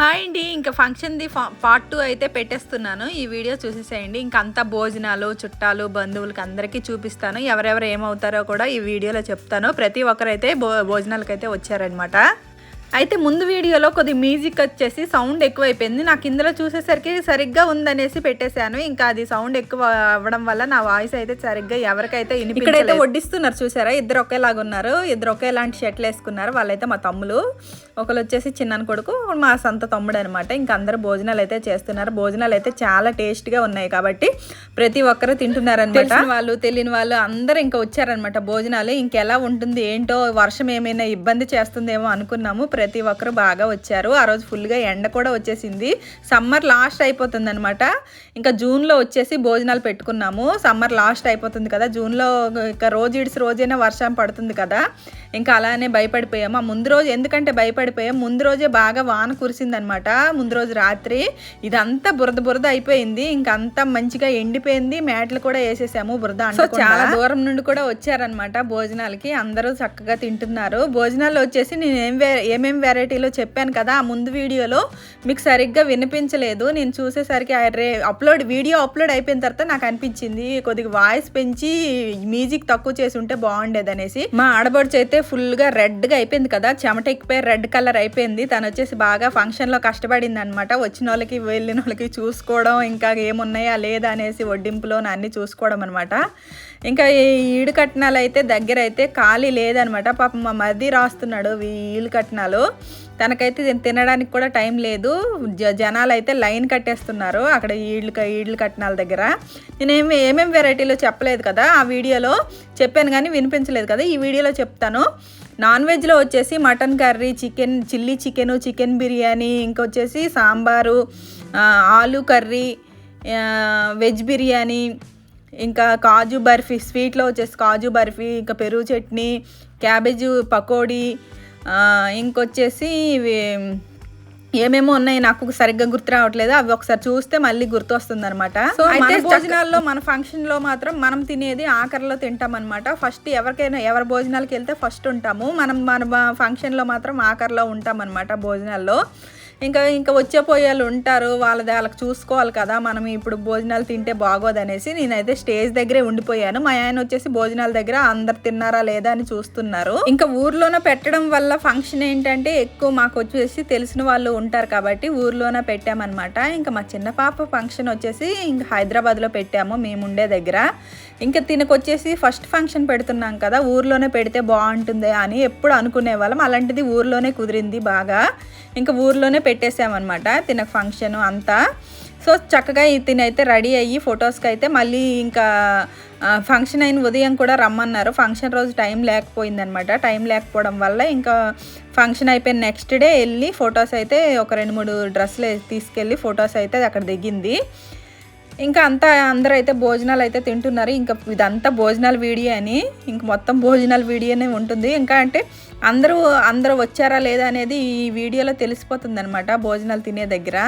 Hi అండి. ఇంకా ఫంక్షన్‌ది part 2 అయితే పెట్టేస్తున్నాను. ఈ వీడియో చూసేసేయండి. ఇంక అంతా భోజనాలు, చుట్టాలు, బంధువులకి అందరికీ చూపిస్తాను. ఎవరెవరు ఏమవుతారో కూడా ఈ వీడియోలో చెప్తాను. ప్రతి ఒక్కరైతే భోజనాలకైతే వచ్చారనమాట. అయితే ముందు వీడియోలో కొద్దిగా మ్యూజిక్ వచ్చేసి సౌండ్ ఎక్కువైపోయింది. నాకు ఇందులో చూసేసరికి సరిగ్గా ఉందనేసి పెట్టేశాను. ఇంకా అది సౌండ్ ఎక్కువ అవ్వడం వల్ల నా వాయిస్ అయితే సరిగ్గా ఎవరికైతే వినిపించలేదు. ఇక్కడైతే వడ్డిస్తున్నారు చూసారా, ఇద్దరు ఒకేలాగా ఉన్నారు. ఇద్దరు ఒకేలాంటి షర్ట్లు వేసుకున్నారు. వాళ్ళైతే మా తమ్ములు, ఒకరు వచ్చేసి చిన్న కొడుకు, మా సొంత తమ్ముడు అనమాట. ఇంకా అందరు భోజనాలు అయితే చేస్తున్నారు. భోజనాలు అయితే చాలా టేస్ట్గా ఉన్నాయి కాబట్టి ప్రతి ఒక్కరు తింటున్నారనమాట. తెలిసిన వాళ్ళు తెలియని వాళ్ళు అందరూ ఇంకా వచ్చారనమాట భోజనాలు. ఇంకెలా ఉంటుంది ఏంటో, వర్షం ఏమైనా ఇబ్బంది చేస్తుందేమో అనుకున్నాము. ప్రతి ఒక్కరు బాగా వచ్చారు. ఆ రోజు ఫుల్గా ఎండ కూడా వచ్చేసింది. సమ్మర్ లాస్ట్ అయిపోతుంది అనమాట. ఇంకా జూన్లో వచ్చేసి భోజనాలు పెట్టుకున్నాము. సమ్మర్ లాస్ట్ అయిపోతుంది కదా, జూన్లో ఇంకా రోజు ఇడిసి రోజైనా వర్షం పడుతుంది కదా, ఇంకా అలానే భయపడిపోయాము. ఆ ముందు రోజు ఎందుకంటే భయపడిపోయాము, ముందు రోజే బాగా వాన కురిసిందనమాట. ముందు రోజు రాత్రి ఇదంతా బురద అయిపోయింది. ఇంకా అంతా మంచిగా ఎండిపోయింది. మ్యాట్లు కూడా వేసేసాము బురద అంటే. చాలా దూరం నుండి కూడా వచ్చారనమాట భోజనాలకి. అందరూ చక్కగా తింటున్నారు. భోజనాల్లో వచ్చేసి నేను ఏమేమి వెరైటీలో చెప్పాను కదా ఆ ముందు వీడియోలో, మీకు సరిగ్గా వినిపించలేదు. నేను చూసేసరికి వీడియో అప్లోడ్ అయిపోయిన తర్వాత నాకు అనిపించింది కొద్దిగా వాయిస్ పెంచి మ్యూజిక్ తక్కువ చేసి ఉంటే బాగుండేది అనేసి. మా ఆడబడుచు అయితే ఫుల్గా రెడ్గా అయిపోయింది కదా, చెమట ఎక్కిపోయి రెడ్ కలర్ అయిపోయింది. తను వచ్చేసి బాగా ఫంక్షన్లో కష్టపడింది అనమాట. వచ్చిన వాళ్ళకి వెళ్ళిన వాళ్ళకి చూసుకోవడం, ఇంకా ఏమున్నాయా లేదా అనేసి వడ్డింపులో అన్నీ చూసుకోవడం అనమాట. ఇంకా ఈ ఈడు కట్నాలు అయితే దగ్గర అయితే ఖాళీ లేదనమాట. పాపం మా మరిది రాస్తున్నాడు ఈడు కట్నాలు. తనకైతే తినడానికి కూడా టైం లేదు. జనాలు అయితే లైన్ కట్టేస్తున్నారు అక్కడ ఈడ్లు కట్నాల దగ్గర. నేను ఏమేమి వెరైటీలో చెప్పలేదు కదా ఆ వీడియోలో, చెప్పాను కానీ వినిపించలేదు కదా, ఈ వీడియోలో చెప్తాను. నాన్ వెజ్లో వచ్చేసి mutton curry, chilli chicken, chicken biryani, ఇంకొచ్చేసి సాంబారు, ఆలు కర్రీ, వెజ్ బిర్యానీ, ఇంకా కాజు బర్ఫీ, స్వీట్లో వచ్చేసి కాజు బర్ఫీ, ఇంకా పెరుగు చట్నీ, క్యాబేజీ పకోడీ, ఇంకొచ్చేసి ఏమేమో ఉన్నాయి నాకు సరిగ్గా గుర్తు రావట్లేదు. అవి ఒకసారి చూస్తే మళ్ళీ గుర్తు వస్తుంది అనమాట. సో అయితే భోజనాల్లో మన ఫంక్షన్లో మాత్రం మనం తినేది ఆఖరిలో తింటాం అనమాట. ఫస్ట్ ఎవరి భోజనాలకి వెళ్తే ఫస్ట్ ఉంటాము, మన ఫంక్షన్లో మాత్రం ఆఖరిలో ఉంటాం అనమాట భోజనాల్లో. ఇంకా వచ్చేపోయేవాళ్ళు ఉంటారు, వాళ్ళకి చూసుకోవాలి కదా మనం. ఇప్పుడు భోజనాలు తింటే బాగోదనేసి నేనైతే స్టేజ్ దగ్గరే ఉండిపోయాను. మా ఆయన వచ్చేసి భోజనాల దగ్గర అందరు తిన్నారా లేదా అని చూస్తున్నారు. ఇంకా ఊర్లోనే పెట్టడం వల్ల ఫంక్షన్ ఏంటంటే ఎక్కువ మాకు వచ్చేసి తెలిసిన వాళ్ళు ఉంటారు కాబట్టి ఊర్లోనే పెట్టామన్నమాట. ఇంకా మా చిన్న పాప ఫంక్షన్ వచ్చేసి ఇంకా హైదరాబాద్లో పెట్టాము మేము ఉండే దగ్గర. ఇంకా తినకొచ్చేసి ఫస్ట్ ఫంక్షన్ పెడుతున్నాం కదా, ఊర్లోనే పెడితే బాగుంటుంది అని ఎప్పుడు అనుకునే వాళ్ళం. అలాంటిది ఊర్లోనే కుదిరింది బాగా. ఇంకా ఊర్లోనే పెట్టేసామన్నమాట తినకు ఫంక్షన్ అంతా. సో చక్కగా తినైతే రెడీ అయ్యి ఫొటోస్కి అయితే మళ్ళీ ఇంకా ఫంక్షన్ అయిన ఉదయం కూడా రమ్మన్నారు. ఫంక్షన్ రోజు టైం లేకపోయిందనమాట. టైం లేకపోవడం వల్ల ఇంకా ఫంక్షన్ అయిపోయిన నెక్స్ట్ డే వెళ్ళి ఫొటోస్ అయితే ఒక 2-3 డ్రెస్సులు తీసుకెళ్ళి ఫొటోస్ అయితే అక్కడ దిగింది. ఇంకా అందరూ అయితే భోజనాలు అయితే తింటున్నారు. ఇంకా ఇదంతా భోజనాల వీడియో అని, ఇంక మొత్తం భోజనాల వీడియోనే ఉంటుంది. ఇంకా అంటే అందరూ వచ్చారా లేదా అనేది ఈ వీడియోలో తెలిసిపోతుంది అనమాట భోజనాలు తినే దగ్గర.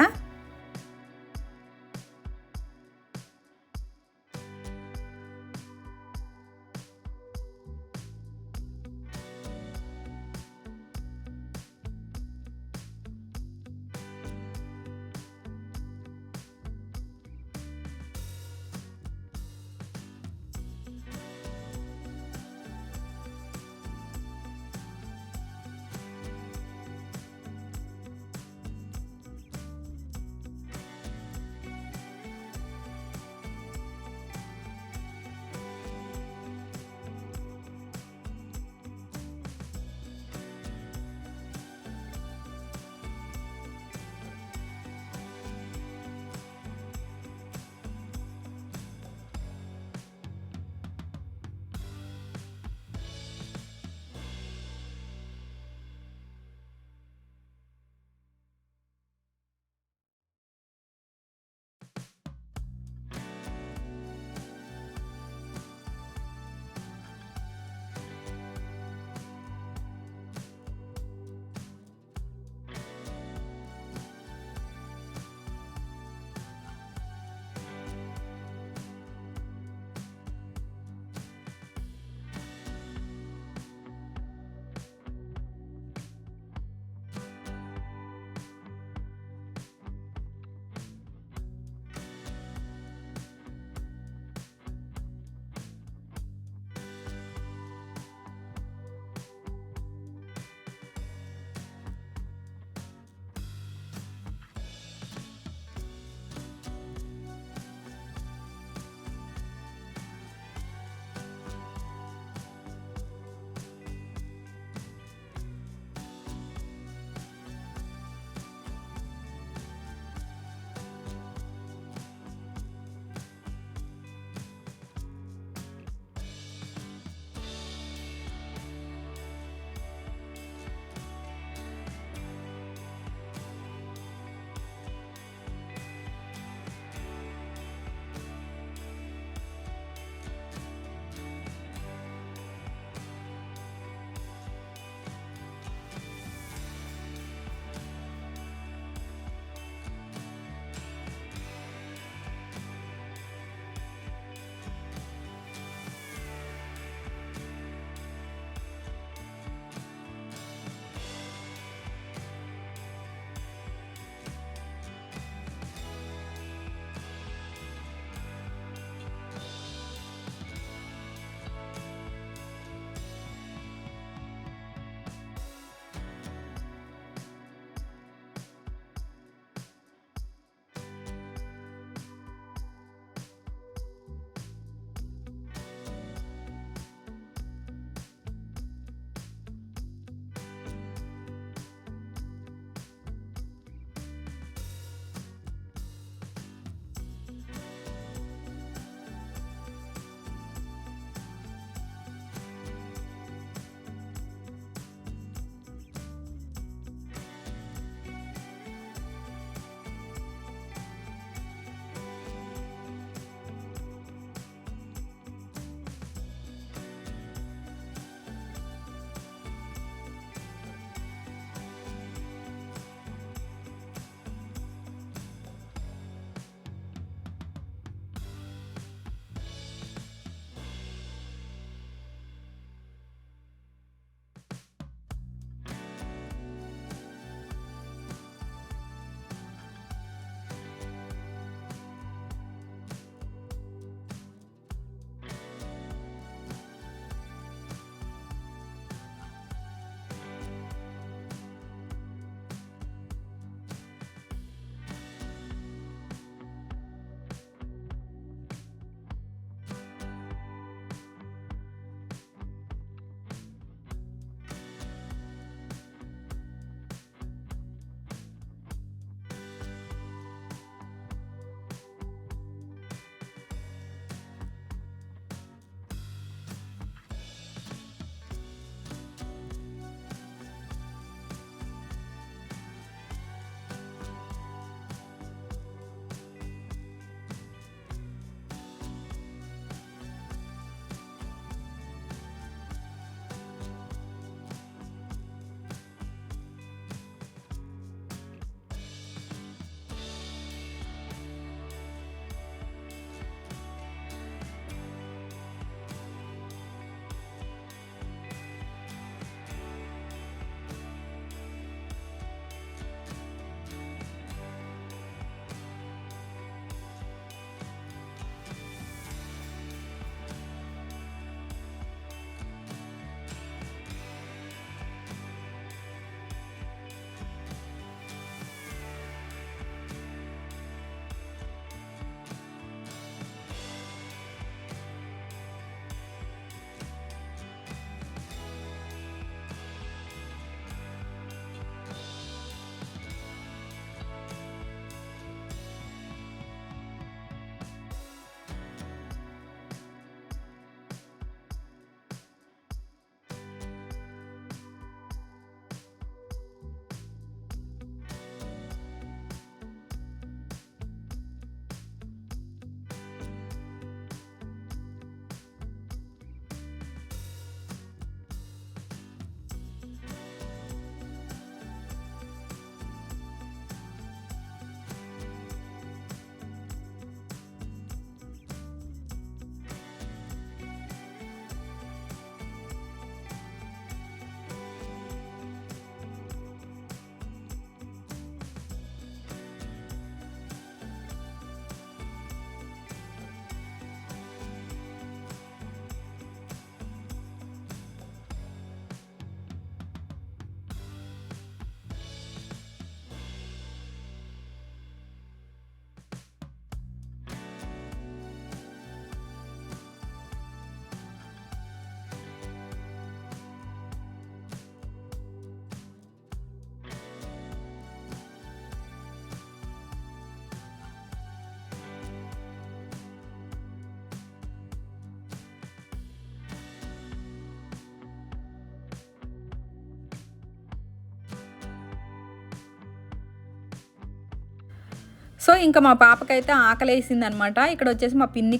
సో ఇంకా మా పాపకైతే ఆకలేసిందనమాట. ఇక్కడ వచ్చేసి మా పిన్ని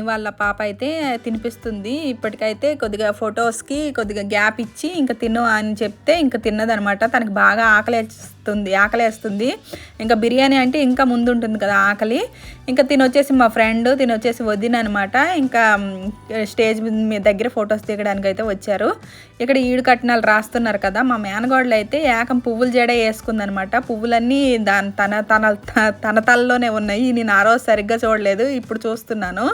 వాళ్ళ పాప అయితే తినిపిస్తుంది. ఇప్పటికైతే కొద్దిగా ఫొటోస్‌కి కొద్దిగా గ్యాప్ ఇచ్చి ఇంక తిను అని చెప్తే ఇంక తిన్నదనమాట. తనకి బాగా ఆకలేస్తుంది. ఇంకా బిర్యానీ అంటే ఇంకా ముందుంటుంది కదా ఆకలి. ఇంకా తినొచ్చేసి మా ఫ్రెండ్, తినొచ్చేసి వదిననమాట. ఇంకా స్టేజ్ మీద దగ్గర ఫొటోస్ దిగడానికైతే వచ్చారు. ఇక్కడ ఈడు కట్నాలు రాస్తున్నారు కదా, మా మేనగోడలు అయితే ఏకం పువ్వుల జడ వేసుకుందనమాట. పువ్వులన్నీ తన తలలోనే ఉన్నాయి. నేను ఆ రోజు సరిగ్గా చూడలేదు, ఇప్పుడు చూస్తున్నాను.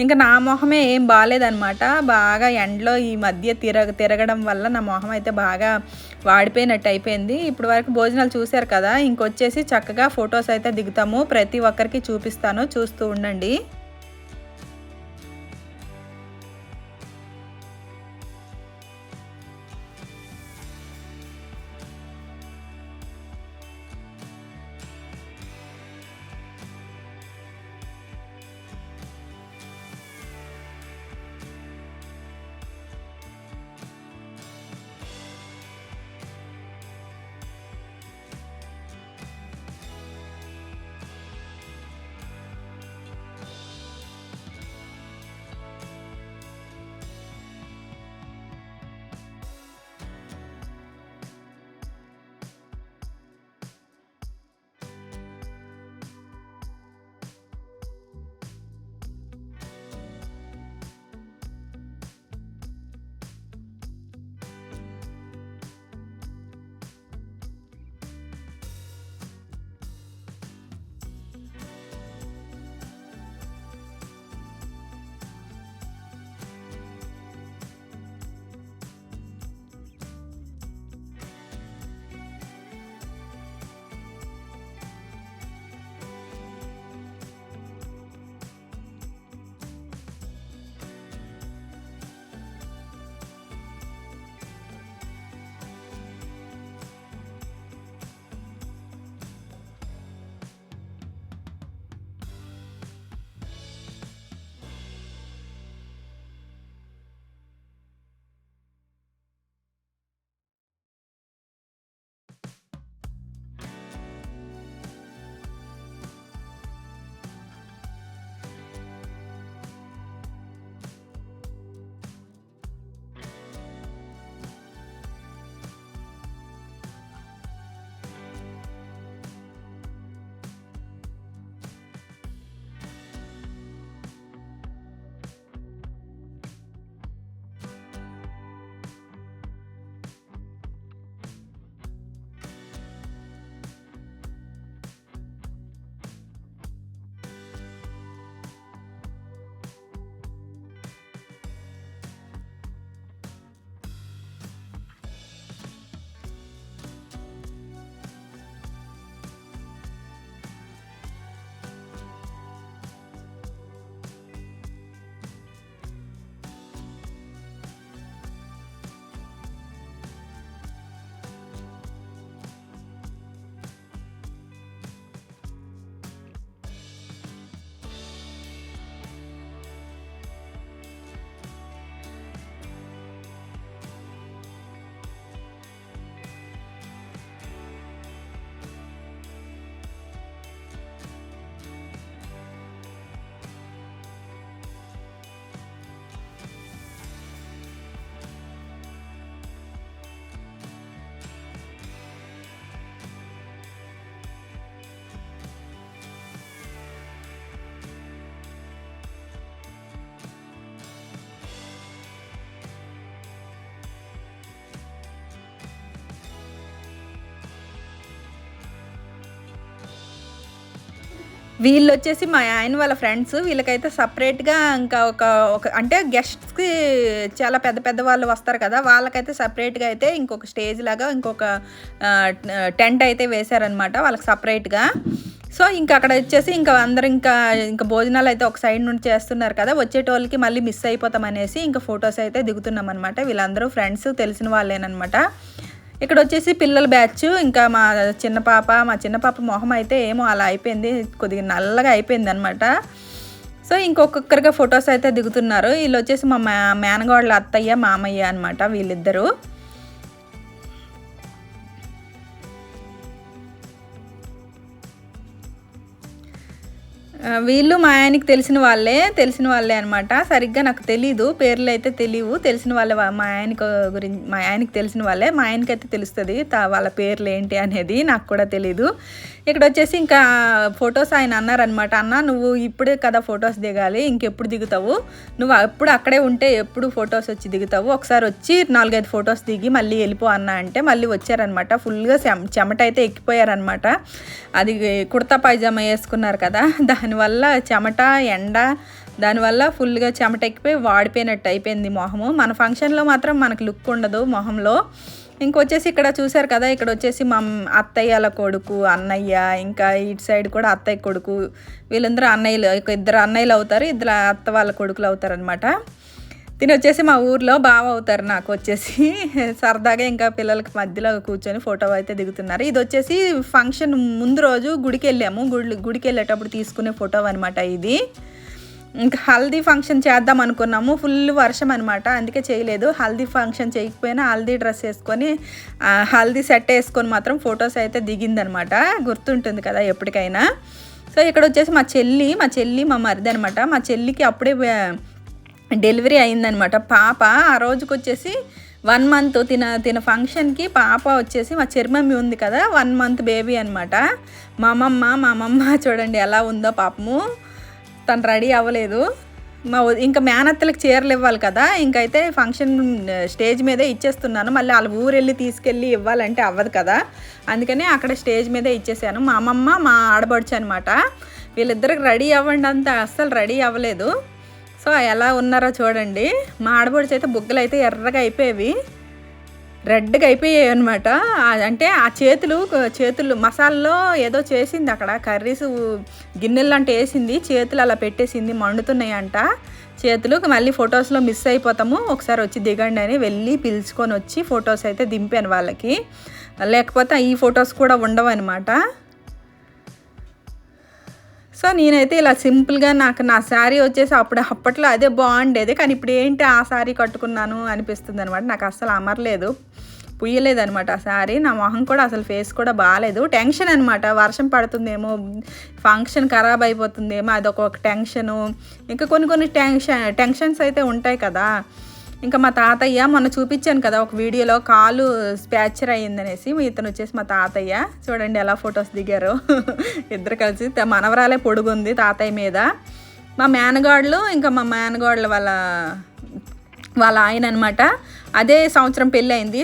ఇంకా నా మొహమే ఏం బాగాలేదనమాట. బాగా ఎండలో ఈ మధ్య తిరగడం వల్ల నా మొహం అయితే బాగా వాడిపోయినట్టు అయిపోయింది. ఇప్పుడు వరకు భోజనాలు చూశారు కదా, ఇంకొచ్చేసి చక్కగా ఫొటోస్ అయితే దిగుతాము. ప్రతి ఒక్కరికి చూపిస్తాను, చూస్తూ ఉండండి. వీళ్ళు వచ్చేసి మా ఆయన వాళ్ళ ఫ్రెండ్స్. వీళ్ళకైతే సపరేట్‌గా ఇంకా ఒక అంటే గెస్ట్స్‌కి చాలా పెద్ద పెద్ద వాళ్ళు వస్తారు కదా, వాళ్ళకైతే సపరేట్‌గా అయితే ఇంకొక స్టేజ్ లాగా ఇంకొక టెంట్ అయితే వేశారనమాట వాళ్ళకి సపరేట్‌గా. సో ఇంకా అక్కడ వచ్చేసి ఇంకా అందరూ ఇంకా భోజనాలు అయితే ఒక సైడ్ నుండి చేస్తున్నారు కదా, వచ్చేటోళ్ళకి మళ్ళీ మిస్ అయిపోతామనేసి ఇంకా ఫొటోస్ అయితే దిగుతున్నాం అనమాట. వీళ్ళందరూ ఫ్రెండ్స్, తెలిసిన వాళ్ళేనమాట. ఇక్కడ వచ్చేసి పిల్లల బ్యాచ్. ఇంకా మా చిన్న పాప మొహం అయితే ఏమో అలా అయిపోయింది, కొద్దిగా నల్లగా అయిపోయింది అనమాట. సో ఇంకొకరిగా ఫొటోస్ అయితే దిగుతున్నారు. వీళ్ళు వచ్చేసి మా మేనగోళ్ళ అత్తయ్య, మామయ్య అనమాట వీళ్ళిద్దరూ. వీళ్ళు మా ఆయనకి తెలిసిన వాళ్ళే అనమాట. సరిగ్గా నాకు తెలీదు, పేర్లు అయితే తెలియవు. తెలిసిన వాళ్ళే, మా ఆయనకి తెలిసిన వాళ్ళే. మా ఆయనకైతే తెలుస్తుంది వాళ్ళ పేర్లు ఏంటి అనేది, నాకు కూడా తెలీదు. ఇక్కడ వచ్చేసి ఇంకా ఫొటోస్ ఆయన అన్నారనమాట, అన్న నువ్వు ఇప్పుడే కదా ఫొటోస్ దిగాలి, ఇంకెప్పుడు దిగుతావు, నువ్వు ఎప్పుడు అక్కడే ఉంటే ఎప్పుడు ఫొటోస్ వచ్చి దిగుతావు, ఒకసారి వచ్చి 4-5 ఫొటోస్ దిగి మళ్ళీ వెళ్ళిపో అన్న అంటే మళ్ళీ వచ్చారనమాట. ఫుల్గా చెమట అయితే ఎక్కిపోయారనమాట. అది కుర్తా పైజామా వేసుకున్నారు కదా, దానివల్ల చెమట ఎండ దానివల్ల ఫుల్గా చెమట ఎక్కిపోయి వాడిపోయినట్టు అయిపోయింది మొహము. మన ఫంక్షన్లో మాత్రం మనకు లుక్ ఉండదు మొహంలో. ఇంకొచ్చేసి ఇక్కడ చూసారు కదా, ఇక్కడ వచ్చేసి మా అత్తయ్యల కొడుకు అన్నయ్య, ఇంకా ఇటు సైడ్ కూడా అత్తయ్య కొడుకు, వీళ్ళందరూ అన్నయ్యలు, ఇద్దరు అన్నయ్యలు అవుతారు, ఇద్దరు అత్త వాళ్ళ కొడుకులు అవుతారు అనమాట. తిని వచ్చేసి మా ఊర్లో బావ అవుతారు నాకు వచ్చేసి. సరదాగా ఇంకా పిల్లలకి మధ్యలో కూర్చొని ఫోటో అయితే దిగుతున్నారు. ఇది వచ్చేసి ఫంక్షన్ ముందు రోజు గుడికి వెళ్ళాము, గుడికి వెళ్ళేటప్పుడు తీసుకునే ఫోటో అనమాట ఇది. ఇంకా హల్దీ ఫంక్షన్ చేద్దాం అనుకున్నాము, ఫుల్ వర్షం అనమాట, అందుకే చేయలేదు. హల్దీ ఫంక్షన్ చేయకపోయినా హల్దీ డ్రెస్ వేసుకొని హల్దీ సెట్ వేసుకొని మాత్రం ఫొటోస్ అయితే దిగిందనమాట. గుర్తుంటుంది కదా ఎప్పటికైనా. సో ఇక్కడ వచ్చేసి మా చెల్లి మా మరిది అనమాట. మా చెల్లికి అప్పుడే డెలివరీ అయిందనమాట పాప. ఆ రోజుకి వచ్చేసి 1 మంత్ తిన ఫంక్షన్కి పాప వచ్చేసి మా చెర్మమ్మి ఉంది కదా, 1 మంత్ బేబీ అనమాట. మా అమ్మమ్మ చూడండి ఎలా ఉందో పాపము, తను రెడీ అవ్వలేదు. ఇంకా మేనత్తలకు చీరలు ఇవ్వాలి కదా, ఇంకైతే ఫంక్షన్ స్టేజ్ మీదే ఇచ్చేస్తున్నాను. మళ్ళీ వాళ్ళ ఊరు వెళ్ళి తీసుకెళ్ళి ఇవ్వాలంటే అవ్వదు కదా, అందుకని అక్కడ స్టేజ్ మీదే ఇచ్చేసాను. మా అమ్మమ్మ మా ఆడబడుచు అనమాట. వీళ్ళిద్దరికి రెడీ అవ్వండి అంత అస్సలు రెడీ అవ్వలేదు. సో ఎలా ఉన్నారో చూడండి. మా ఆడబడుచు అయితే బుగ్గలు అయితే ఎర్రగా అయిపోయేవి, రెడ్గా అయిపోయాయి అనమాట. అంటే ఆ చేతులు మసాలాలో ఏదో చేసింది అక్కడ, కర్రీస్ గిన్నెలు అంటే వేసింది, చేతులు అలా పెట్టేసింది, మండుతున్నాయంట చేతులు. మళ్ళీ ఫొటోస్లో మిస్ అయిపోతాము, ఒకసారి వచ్చి దిగండి అని వెళ్ళి పిలుచుకొని వచ్చి ఫొటోస్ అయితే దింపాను వాళ్ళకి. లేకపోతే ఈ ఫొటోస్ కూడా ఉండవు అనమాట. సో నేనైతే ఇలా సింపుల్గా నా శారీ వచ్చేసి అప్పట్లో అదే బాగుండేది, కానీ ఇప్పుడు ఏంటి ఆ శారీ కట్టుకున్నాను అనిపిస్తుంది అనమాట. నాకు అస్సలు అమరలేదు, పుయ్యలేదు అనమాట ఆ శారీ. నా మొహం కూడా అసలు ఫేస్ కూడా బాగాలేదు. టెన్షన్ అనమాట, వర్షం పడుతుందేమో, ఫంక్షన్ ఖరాబ్ అయిపోతుందేమో అదొక టెన్షను. ఇంకా కొన్ని టెన్షన్స్ అయితే ఉంటాయి కదా. ఇంకా మా తాతయ్య మొన్న చూపించాను కదా ఒక వీడియోలో, కాలు స్పాచర్ అయ్యిందనేసి. ఇతను వచ్చేసి మా తాతయ్య, చూడండి ఎలా ఫొటోస్ దిగారు ఇద్దరు కలిసి. మనవరాలే పొడుగుంది తాతయ్య మీద. మా మేనగాళ్ళు, ఇంకా మా మేనగాళ్ళ వాళ్ళ ఆయన అనమాట. అదే సంవత్సరం పెళ్ళి అయింది.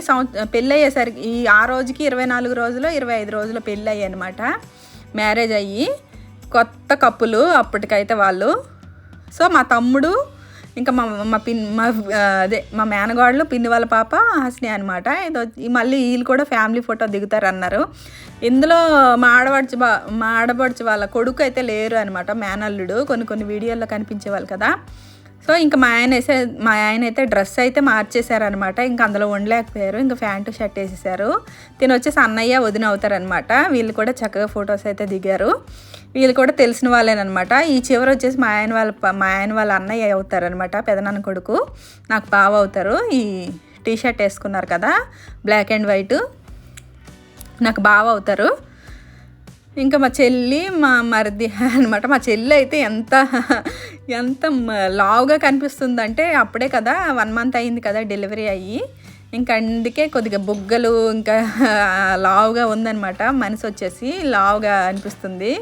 పెళ్ళి అయ్యేసరికి ఆ రోజుకి 24 రోజులు 25 రోజులు పెళ్ళి అయ్యి అనమాట, మ్యారేజ్ అయ్యి. కొత్త కప్పులు అప్పటికైతే వాళ్ళు. సో మా తమ్ముడు, ఇంకా మా మేనగాళ్ళు, పిన్ని వాళ్ళ పాప హస్ని అనమాట. మళ్ళీ వీళ్ళు కూడా ఫ్యామిలీ ఫోటో దిగుతారు అన్నారు. ఇందులో మా ఆడబడుచు వాళ్ళ కొడుకు అయితే లేరు అనమాట, మేనల్లుడు. కొన్ని వీడియోల్లో కనిపించేవాళ్ళు కదా. సో ఇంకా మా ఆయన అయితే డ్రెస్ అయితే మార్చేశారనమాట. ఇంకా అందులో ఉండలేకపోయారు, ఇంకా ప్యాంటు షర్ట్ వేసేసారు. వచ్చేసి అన్నయ్య వదిన అవుతారనమాట. వీళ్ళు కూడా చక్కగా ఫొటోస్ అయితే దిగారు. వీళ్ళు కూడా తెలిసిన వాళ్ళేనమాట. ఈ చివరి వచ్చేసి మా ఆయన వాళ్ళ అన్నయ్య అవుతారనమాట, పెదనాన్న కొడుకు, నాకు బావ అవుతారు. ఈ టీ షర్ట్ వేసుకున్నారు కదా బ్లాక్ అండ్ వైట్, నాకు బావ అవుతారు. ఇంకా మా చెల్లి మా మరిది అనమాట. మా చెల్లి అయితే ఎంత లావుగా కనిపిస్తుందంటే, అప్పుడే కదా 1 మంత్ అయింది కదా డెలివరీ అయ్యి, ఇంకా అందుకే కొద్దిగా బుగ్గలు ఇంకా లావుగా ఉందనమాట. మనిషి వచ్చేసి లావుగా అనిపిస్తుంది.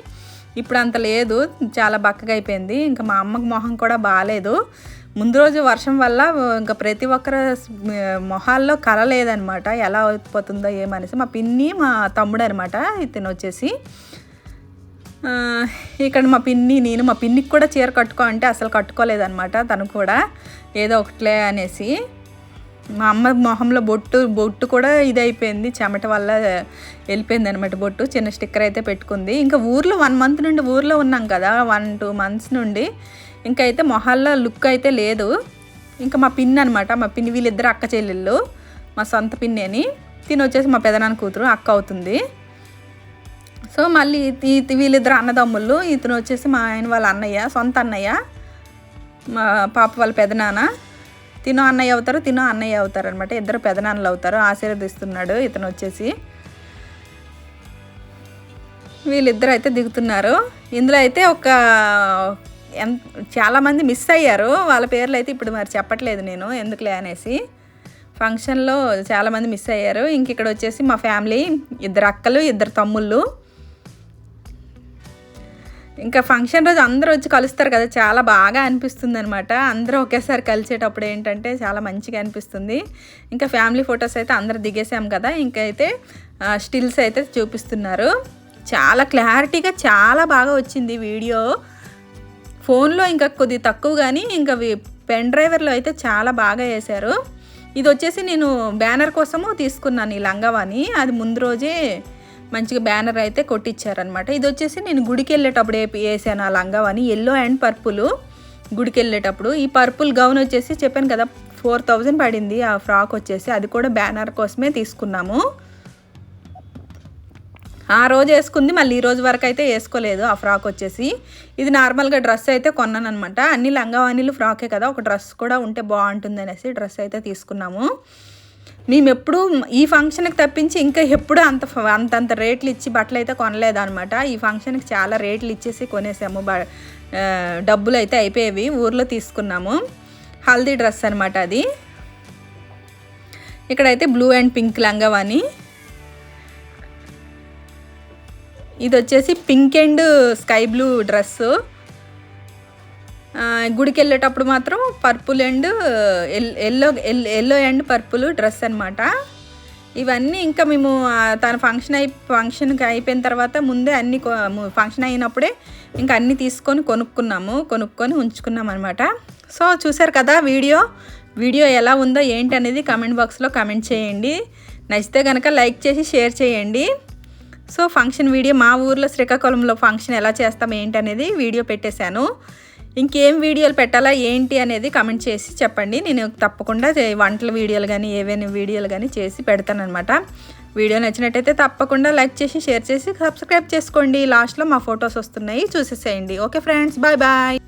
ఇప్పుడు అంత లేదు, చాలా బక్కగా అయిపోయింది. ఇంకా మా అమ్మకి మొహం కూడా బాగాలేదు. ముందు రోజు వర్షం వల్ల ఇంకా ప్రతి ఒక్కరి మొహాల్లో కళ లేదనమాట, ఎలా అయిపోతుందో ఏమనేసి. మా పిన్ని మా తమ్ముడు అనమాట ఇతను వచ్చేసి. ఇక్కడ మా పిన్నికి కూడా చీర కట్టుకో అంటే అసలు కట్టుకోలేదనమాట. తను కూడా ఏదో ఒకట్లే అనేసి. మా అమ్మ మొహంలో బొట్టు కూడా ఇదైపోయింది, చెమట వల్ల వెళ్ళిపోయింది అనమాట బొట్టు. చిన్న స్టిక్కర్ అయితే పెట్టుకుంది. ఇంకా ఊర్లో 1 మంత్ నుండి ఊర్లో ఉన్నాం కదా, 1-2 మంత్స్ నుండి, ఇంకా అయితే మొహాల్లో లుక్ అయితే లేదు. ఇంకా మా పిన్ని అనమాట, మా పిన్ని వీళ్ళిద్దరు అక్క చెల్లెళ్ళు, మా సొంత పిన్ని అని. వచ్చేసి మా పెదనాన్న కూతురు, అక్క అవుతుంది. సో మళ్ళీ వీళ్ళిద్దరు అన్నదమ్ముళ్ళు. ఇతను వచ్చేసి మా ఆయన వాళ్ళ అన్నయ్య, సొంత అన్నయ్య, మా పాప వాళ్ళ పెదనాన్న. అన్నయ్య అవుతారు, అన్నయ్య అవుతారు అనమాట. ఇద్దరు పెదనాన్నలు అవుతారు. ఆశీర్వదిస్తున్నాడు ఇతను వచ్చేసి. వీళ్ళిద్దరు అయితే దిగుతున్నారు. ఇందులో అయితే చాలామంది మిస్ అయ్యారు. వాళ్ళ పేర్లు అయితే ఇప్పుడు మరి చెప్పట్లేదు నేను, ఎందుకులే అనేసి. ఫంక్షన్లో చాలామంది మిస్ అయ్యారు. ఇంక ఇక్కడ వచ్చేసి మా ఫ్యామిలీ, 2 అక్కలు 2 తమ్ముళ్ళు. ఇంకా ఫంక్షన్ రోజు అందరూ వచ్చి కలుస్తారు కదా, చాలా బాగా అనిపిస్తుంది అనమాట. అందరూ ఒకేసారి కలిసేటప్పుడు ఏంటంటే చాలా మంచిగా అనిపిస్తుంది. ఇంకా ఫ్యామిలీ ఫొటోస్ అయితే అందరూ దిగేసాం కదా, ఇంకైతే స్టిల్స్ అయితే చూపిస్తున్నారు. చాలా క్లారిటీగా చాలా బాగా వచ్చింది వీడియో. ఫోన్లో ఇంకా కొద్దిగా తక్కువ, కానీ ఇంకా పెన్ డ్రైవర్లో అయితే చాలా బాగా వేశారు. ఇది వచ్చేసి నేను బ్యానర్ కోసము తీసుకున్నాను ఈ లంగావాణి. అది ముందు రోజే మంచిగా బ్యానర్ అయితే కొట్టించారనమాట. ఇది వచ్చేసి నేను గుడికి వెళ్ళేటప్పుడు వేసాను ఆ లంగావాణి, ఎల్లో అండ్ పర్పుల్. గుడికి వెళ్ళేటప్పుడు ఈ పర్పుల్ గౌన్ వచ్చేసి చెప్పాను కదా 4000 పడింది ఆ ఫ్రాక్ వచ్చేసి. అది కూడా బ్యానర్ కోసమే తీసుకున్నాము. ఆ రోజు వేసుకుంది, మళ్ళీ ఈ రోజు వరకు అయితే వేసుకోలేదు ఆ ఫ్రాక్ వచ్చేసి. ఇది నార్మల్గా డ్రెస్ అయితే కొన్నాను అనమాట. అన్ని లంగావాణీలు ఫ్రాకే కదా, ఒక డ్రెస్ కూడా ఉంటే బాగుంటుంది అనేసి డ్రెస్ అయితే తీసుకున్నాము. మేము ఎప్పుడు ఈ ఫంక్షన్కి తప్పించి ఇంకా ఎప్పుడు అంతంత రేట్లు ఇచ్చి బట్టలు అయితే కొనలేదు అనమాట. ఈ ఫంక్షన్కి చాలా రేట్లు ఇచ్చేసి కొనేసాము. డబ్బులు అయితే అయిపోయేవి, ఊర్లో తీసుకున్నాము. హల్దీ డ్రెస్ అనమాట అది. ఇక్కడైతే బ్లూ అండ్ పింక్ లంగావాణి. ఇది వచ్చేసి pink and sky blue dress. గుడికి వెళ్ళేటప్పుడు మాత్రం purple and yellow and purple dress అనమాట. ఇవన్నీ ఇంకా మేము తన ఫంక్షన్కి అయిపోయిన తర్వాత ముందే అన్నీ ఫంక్షన్ అయినప్పుడే ఇంకా అన్నీ కొనుక్కొని ఉంచుకున్నాం అనమాట. సో చూసారు కదా వీడియో ఎలా ఉందో ఏంటి అనేది కామెంట్ బాక్స్లో కామెంట్ చేయండి. నచ్చితే కనుక లైక్ చేసి షేర్ చేయండి. సో ఫంక్షన్ వీడియో, మా ఊర్లో శ్రీకాకుళంలో ఫంక్షన్ ఎలా చేస్తాం ఏంటి అనేది వీడియో పెట్టేశాను. ఇంకేం వీడియోలు పెట్టాలా ఏంటి అనేది కామెంట్ చేసి చెప్పండి. నేను తప్పకుండా వంటల వీడియోలు కానీ ఏవైనా వీడియోలు కానీ చేసి పెడతానమాట. వీడియో నచ్చినట్టయితే తప్పకుండా లైక్ చేసి షేర్ చేసి సబ్స్క్రైబ్ చేసుకోండి. లాస్ట్లో మా ఫొటోస్ వస్తున్నాయి, చూసేసేయండి. Okay friends, bye bye.